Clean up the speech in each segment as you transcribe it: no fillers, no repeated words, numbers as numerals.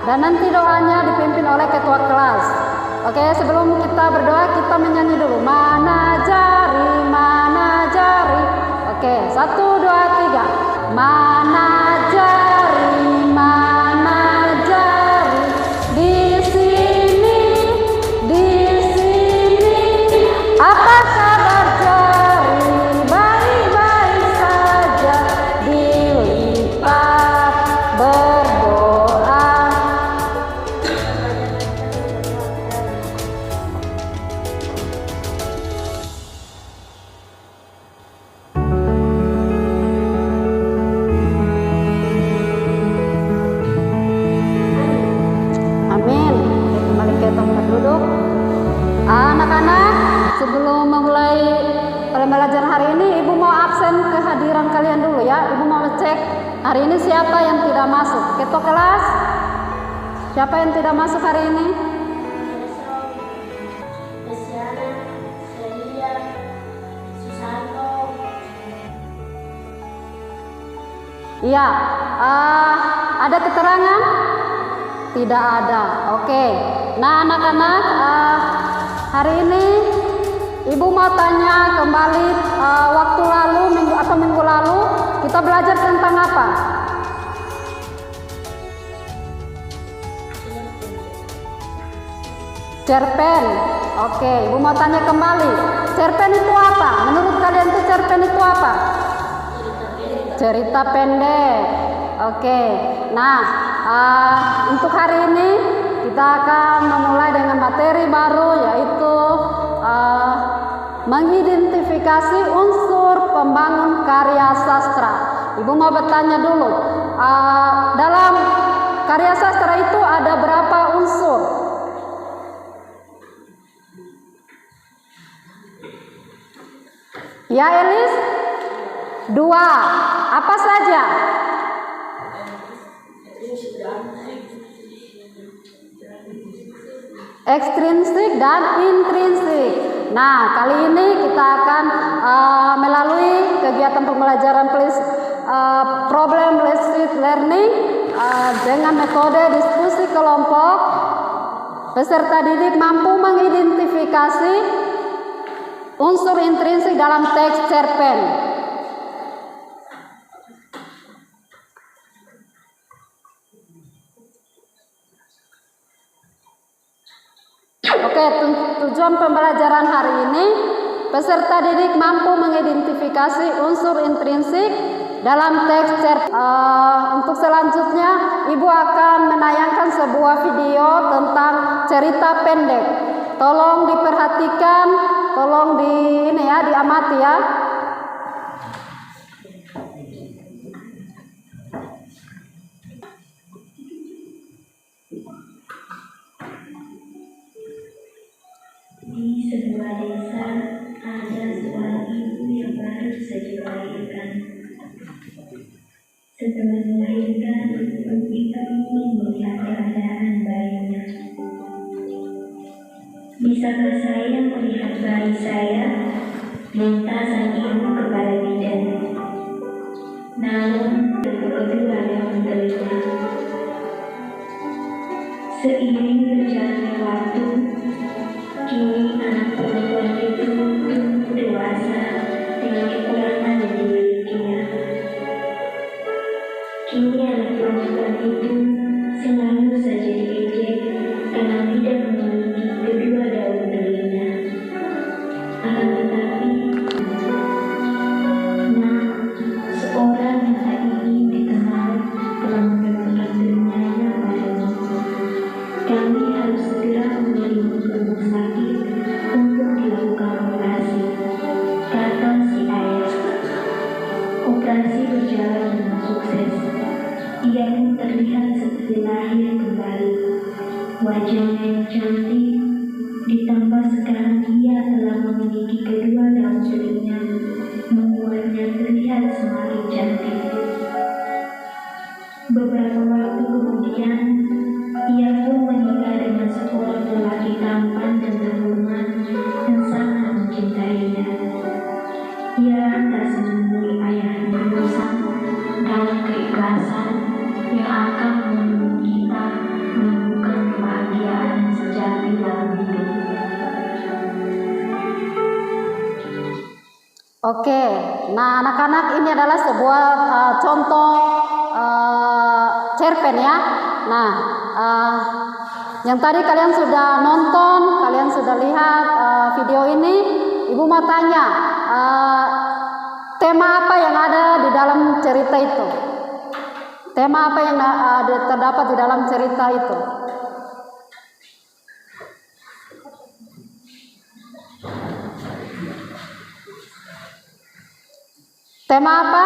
dan nanti doanya dipimpin oleh ketua kelas. Oke, sebelum kita berdoa kita menyanyi dulu. Mana jari, mana jari. Oke, 1, 2, 3. Mana jari, mana jari. Di sini, di sini. Apa kabar jari? Baik-baik saja. Dilipat berdoa. Amin. Kembali ke tempat duduk. Anak-anak, sebelum memulai pembelajaran hari ini, Ibu mau absen kehadiran kalian dulu ya. Ibu mau cek hari ini siapa yang tidak masuk. Ketua kelas, siapa yang tidak masuk hari ini? Iya, ada keterangan? Tidak ada. Oke. Nah, anak-anak, hari ini Ibu mau tanya kembali waktu lalu, minggu lalu kita belajar tentang apa? Cerpen. Oke, Ibu mau tanya kembali. Cerpen itu apa? Menurut kalian tuh cerpen itu apa? Cerita pendek. Oke. Nah, untuk hari ini kita akan memulai dengan materi baru, yaitu mengidentifikasi unsur pembangun karya sastra. Ibu mau bertanya dulu, dalam karya sastra itu ada berapa unsur? Ya, Elis? 2. Apa saja? Ekstrinsik dan intrinsik. Nah, kali ini kita akan melalui kegiatan pembelajaran problem-based learning dengan metode diskusi kelompok. Peserta didik mampu mengidentifikasi unsur intrinsik dalam teks cerpen. Oke, tujuan pembelajaran hari ini, peserta didik mampu mengidentifikasi unsur intrinsik dalam teks cerpen. Untuk selanjutnya, Ibu akan menayangkan sebuah video tentang cerita pendek. Tolong diperhatikan, tolong diamati ya. Di sebuah desa ada seorang ibu yang baru saja melahirkan. Setelah melahirkan, ibu ingin melihat keadaan bayinya. Bisakah saya melihat bayi saya? Minta sang ibu kepada bidan. Namun, kedua yang menderita. Seiring berjalannya waktu, kini anak perempuan itu tumbuh dewasa dengan kekurangan yang dimilikinya. Kini anak perempuan itu selalu saja diejek karena tidak memiliki kedua daun telinga. Akan tetapi, seorang yang tak ingin dikenal telah mendonorkan telinganya padamu. Kami harus segera mengirimmu ke rumah sakit untuk dilakukan operasi, kata si ayah. Operasi berjalan dengan sukses. Ia pun terlihat seperti lahir kembali. Wajahnya yang cantik, ditambah sekarang ia telah memiliki kedua daun telinga, membuatnya terlihat semakin cantik. Beberapa waktu kemudian, ia pun menikah dengan seorang lelaki tampan dan terhormat yang sangat mencintainya. Ia lantas menemui ayahnya Musa dalam keikhlasan yang akan menuntun kita Oke, nah anak-anak ini adalah sebuah contoh cerpen ya. Nah, yang tadi kalian sudah nonton, kalian sudah lihat video ini, Ibu mau tanya, tema apa yang ada di dalam cerita itu? Tema apa yang terdapat di dalam cerita itu? Tema apa?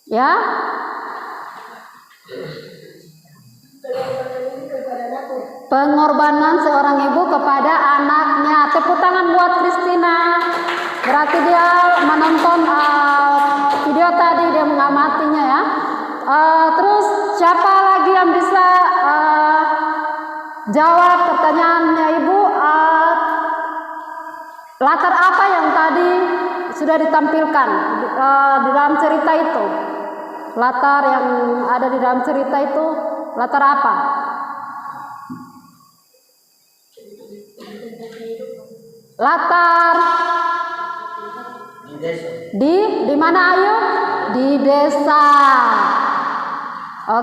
Ya? Pengorbanan seorang ibu kepada anaknya. Tepuk tangan buat Christina. Berarti dia menonton video tadi, dia mengamatinya ya. Terus siapa lagi yang bisa jawab pertanyaannya Ibu? Latar apa yang tadi sudah ditampilkan di dalam cerita itu? Latar yang ada di dalam cerita itu latar apa? Latar di mana Ayu? Di desa.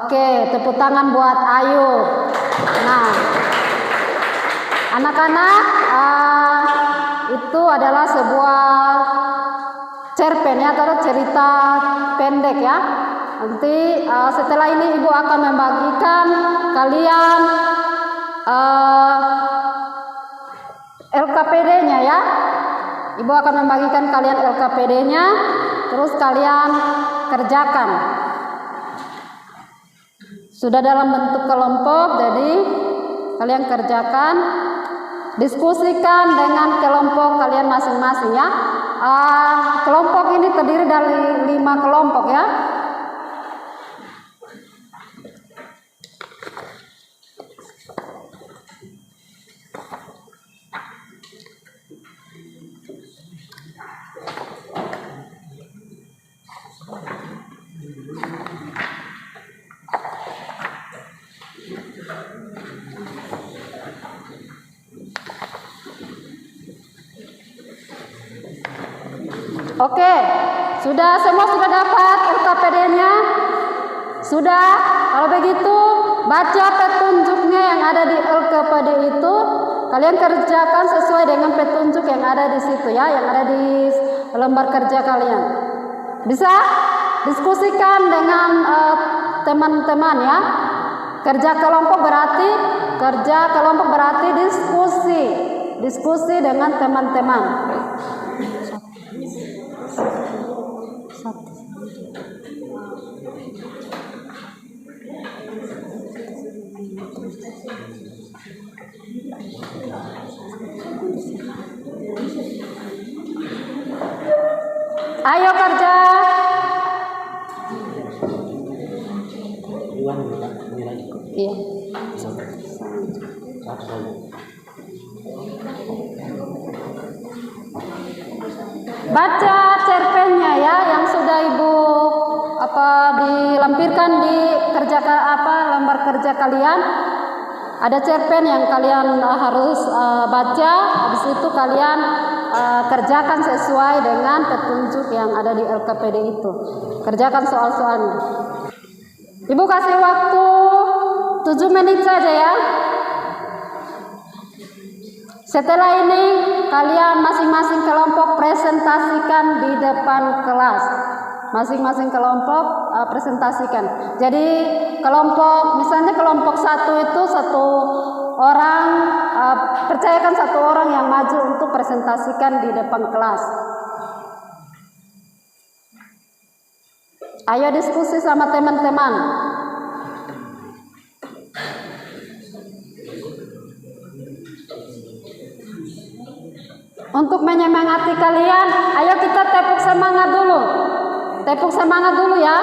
Oke, tepuk tangan buat Ayu. Nah, anak-anak, itu adalah sebuah cerpen ya, atau cerita pendek ya. Nanti setelah ini Ibu akan membagikan kalian LKPD-nya ya. Ibu akan membagikan kalian LKPD-nya, terus kalian kerjakan. Sudah dalam bentuk kelompok, jadi kalian kerjakan, diskusikan dengan kelompok kalian masing-masing ya. Kelompok ini terdiri dari 5 kelompok ya. Oke, semua sudah dapat LKPD-nya? Sudah? Kalau begitu, baca petunjuknya yang ada di LKPD itu. Kalian kerjakan sesuai dengan petunjuk yang ada di situ ya, yang ada di lembar kerja kalian. Bisa? Diskusikan dengan teman-teman ya. Kerja kelompok berarti diskusi dengan teman-teman. Ayo kerja. Iya. Baca cerpennya ya, yang sudah Ibu dilampirkan di lembar kerja kalian. Ada cerpen yang kalian harus baca. Habis itu kalian kerjakan sesuai dengan petunjuk yang ada di LKPD itu. Kerjakan soal-soalnya. Ibu kasih waktu 7 menit saja ya. Setelah ini kalian masing-masing kelompok presentasikan di depan kelas. Masing-masing kelompok presentasikan. Jadi misalnya kelompok 1 itu 1 orang, percayakan 1 orang yang maju untuk presentasikan di depan kelas. Ayo diskusi sama teman-teman. Untuk menyemangati kalian, ayo kita tepuk semangat dulu. Tepuk semangat dulu ya,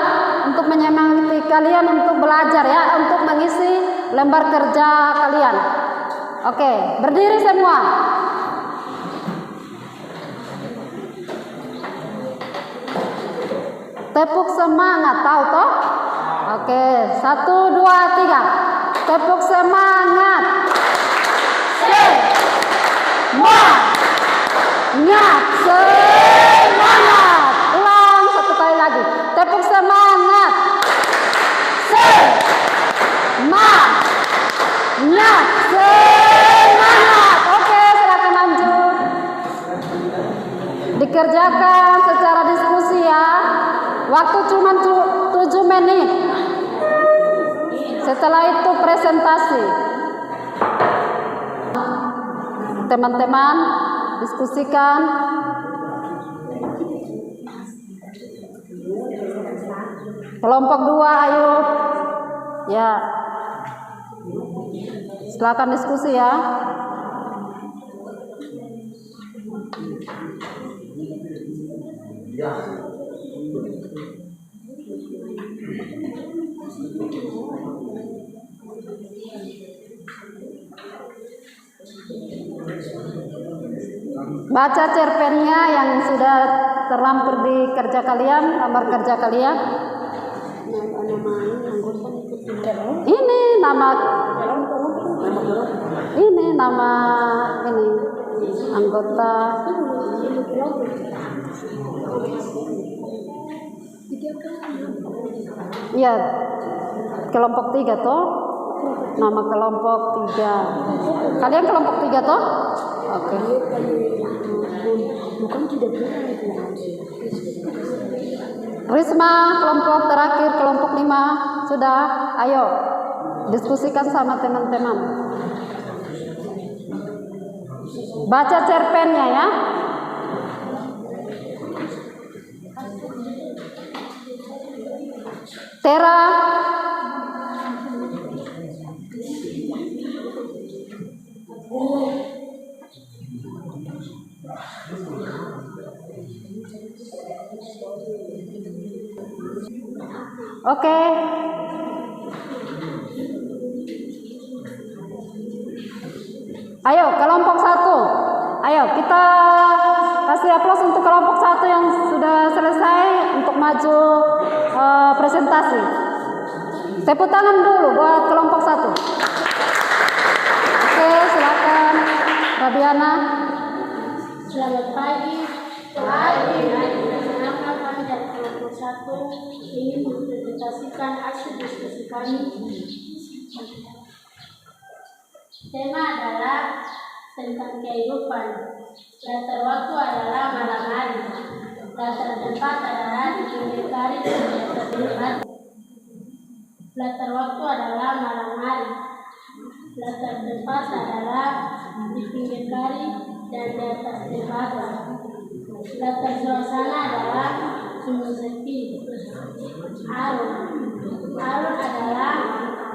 untuk menyemangati kalian untuk belajar ya, untuk mengisi lembar kerja kalian. Oke, berdiri semua. Tepuk semangat, tahu toh? Oke, 1, 2, 3. Tepuk semangat. Semangat, semangat. Ulang satu kali lagi. Tepuk semangat. Semangat, semangat. Oke, silakan lanjut. Dikerjakan secara diskusi ya. Waktu cuma 7 menit. Setelah itu presentasi. Teman-teman diskusikan. Kelompok 2 ayo. Ya. Silakan diskusi ya. Baca cerpennya yang sudah terlampir di kerja kalian, lembar kerja kalian. Ini nama anggota. Iya, kelompok 3 toh. Nama kelompok 3. Kalian kelompok 3 toh? Oke. Risma kelompok terakhir, kelompok 5 sudah. Ayo diskusikan sama teman-teman. Baca cerpennya ya. Tera. Oke. Ayo kelompok 1. Ayo kita kasih aplaus untuk kelompok 1 yang sudah selesai untuk maju presentasi. Tepuk tangan dulu buat kelompok 1. Oke, silakan Rabiana. Selamat pagi. Perkenalkan kami dari kelompok 1 ingin mempresentasikan hasil diskusi kami. Tema adalah tentang kehidupan. Latar waktu adalah malam hari. Latar tempat adalah di pinggir kali dan di atas tempat. Latar waktu adalah malam hari. Latar tempat adalah di pinggir kali dan di atas tempat. Latar suasana adalah sungguh sepi. Alur adalah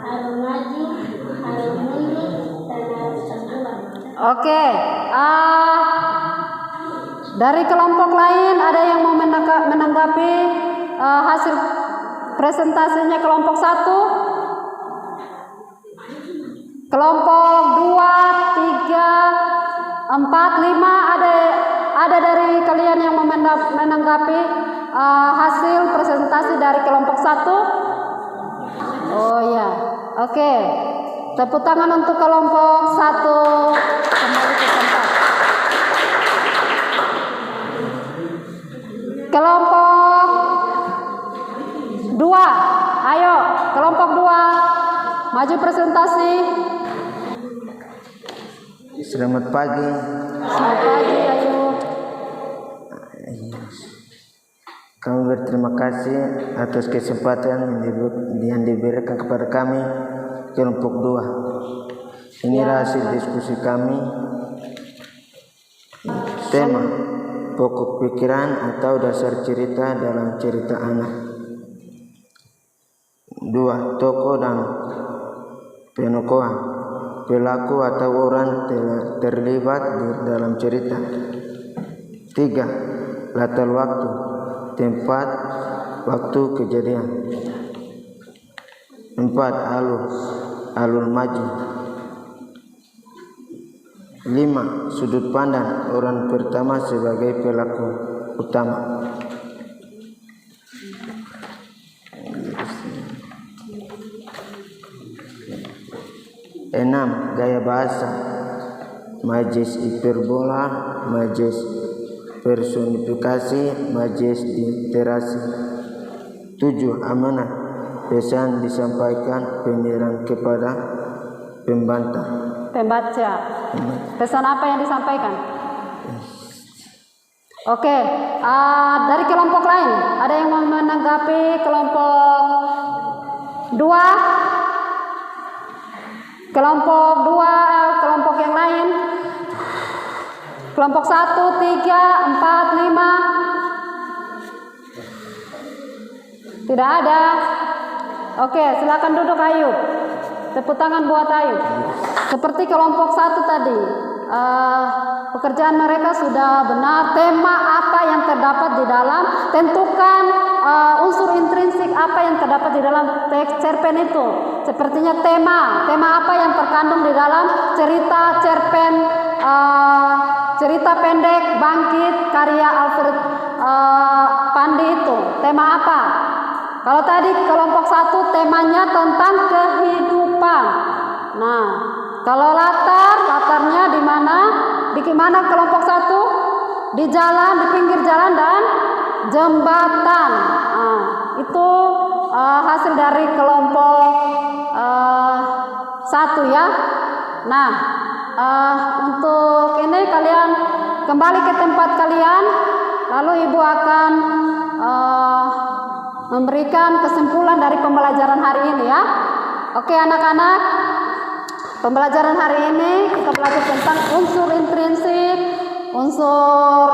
alur maju, alur mundur, dan alur tenggelam. Oke, dari kelompok lain ada yang mau menanggapi hasil presentasinya kelompok 1? Kelompok 2, 3, 4, 5 ada dari kalian yang mau menanggapi hasil presentasi dari kelompok 1? Oh ya, oke. Tepuk tangan untuk kelompok 1. Kembali ke tempat. Kelompok 2, ayo kelompok 2 maju presentasi. Selamat pagi. Selamat pagi, ayo. Kami berterima kasih atas kesempatan yang diberikan kepada kami kelompok 2. Inilah hasil diskusi kami. Tema pokok pikiran atau dasar cerita dalam cerita anak. 2. Tokoh dan penokoh, pelaku atau orang terlibat di dalam cerita. 3. Latar waktu, tempat, waktu kejadian. 4. Alur maju. 5. Sudut pandang orang pertama sebagai pelaku utama. 6. Gaya bahasa. majes hiperbola, majes personifikasi, majes literasi. 7. Amanah. Pesan disampaikan penyerang kepada pembaca. Pesan apa yang disampaikan? Oke, dari kelompok lain ada yang mau menanggapi kelompok 2? Kelompok 2, kelompok yang lain? Kelompok 1, 3, 4, 5? Tidak ada. Oke, silakan duduk Ayub. Tepuk tangan buat Ayub. Seperti kelompok 1 tadi, pekerjaan mereka sudah benar. Tema apa yang terdapat di dalam, tentukan unsur intrinsik apa yang terdapat di dalam teks cerpen itu. Sepertinya tema apa yang terkandung di dalam cerita cerpen, cerita pendek Bangkit karya Alfred Pandi itu. Tema apa? Kalau tadi kelompok 1 temanya tentang kehidupan. Nah, kalau latarnya di mana? Di mana kelompok 1? Di jalan, di pinggir jalan dan jembatan. Nah, itu hasil dari kelompok 1 ya. Nah, untuk ini kalian kembali ke tempat kalian, lalu ibu akan memberikan kesimpulan dari pembelajaran hari ini ya. Oke anak-anak, pembelajaran hari ini kita belajar tentang unsur intrinsik. Unsur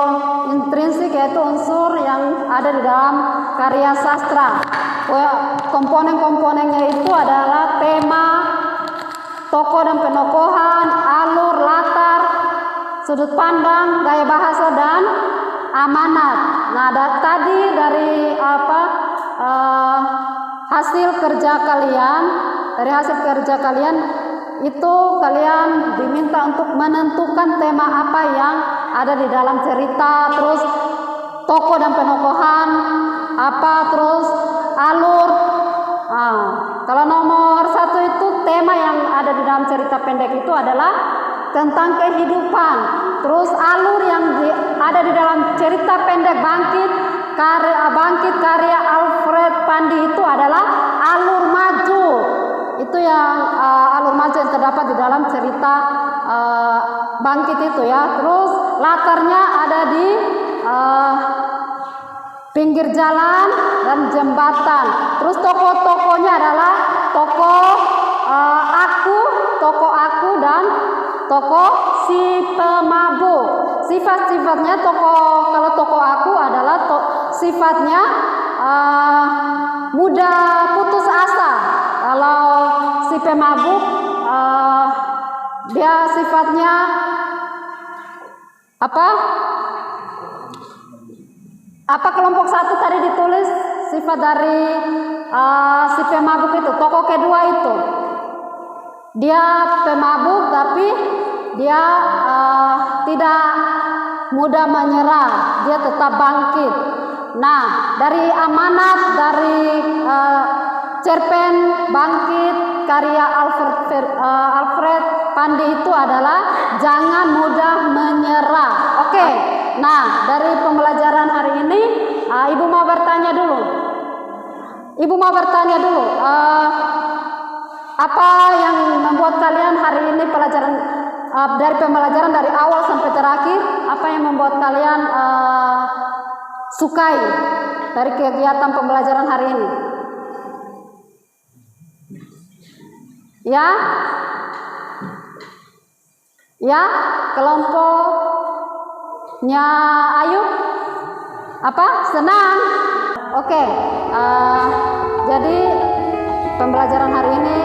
intrinsik yaitu unsur yang ada di dalam karya sastra. Komponen-komponennya itu adalah tema, tokoh dan penokohan, alur, latar, sudut pandang, gaya bahasa, dan amanat. Nah, tadi dari hasil kerja kalian itu kalian diminta untuk menentukan tema apa yang ada di dalam cerita, terus tokoh dan penokohan apa, terus alur. Kalau nomor 1 itu tema yang ada di dalam cerita pendek itu adalah tentang kehidupan. Terus alur yang ada di dalam cerita pendek Bangkit karya Alfred Pandi itu adalah alur maju. Itu yang alur maju yang terdapat di dalam cerita Bangkit itu ya. Terus latarnya ada di pinggir jalan dan jembatan. Terus tokoh-tokohnya adalah tokoh aku dan tokoh si pemabuk. Sifat-sifatnya kalau tokoh aku adalah sifatnya mudah putus asa. Kalau si pemabuk dia sifatnya apa kelompok 1 tadi ditulis sifat dari si pemabuk itu. Tokoh kedua itu dia pemabuk tapi dia tidak mudah menyerah, dia tetap bangkit. Nah, dari amanat dari cerpen Bangkit karya Alfred Pandi itu adalah jangan mudah menyerah. Oke. Nah, dari pembelajaran hari ini ibu mau bertanya dulu. Apa yang membuat kalian hari ini dari pembelajaran dari awal sampai terakhir, apa yang membuat kalian sukai dari kegiatan pembelajaran hari ini? Ya, kelompoknya Ayub senang. Oke, jadi pembelajaran hari ini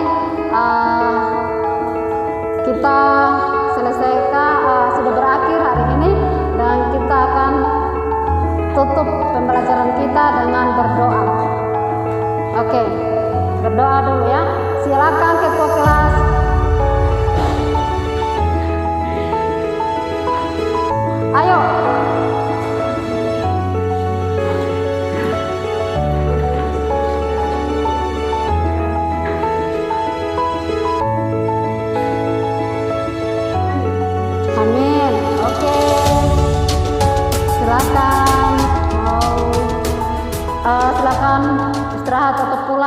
kita selesaikan, sudah berakhir hari ini, dan kita akan tutup pembelajaran kita dengan berdoa. Oke, berdoa dulu ya. Silakan ketua kelas. Ayo. Amin. Oke. Silakan mau silakan istirahat atau pulang.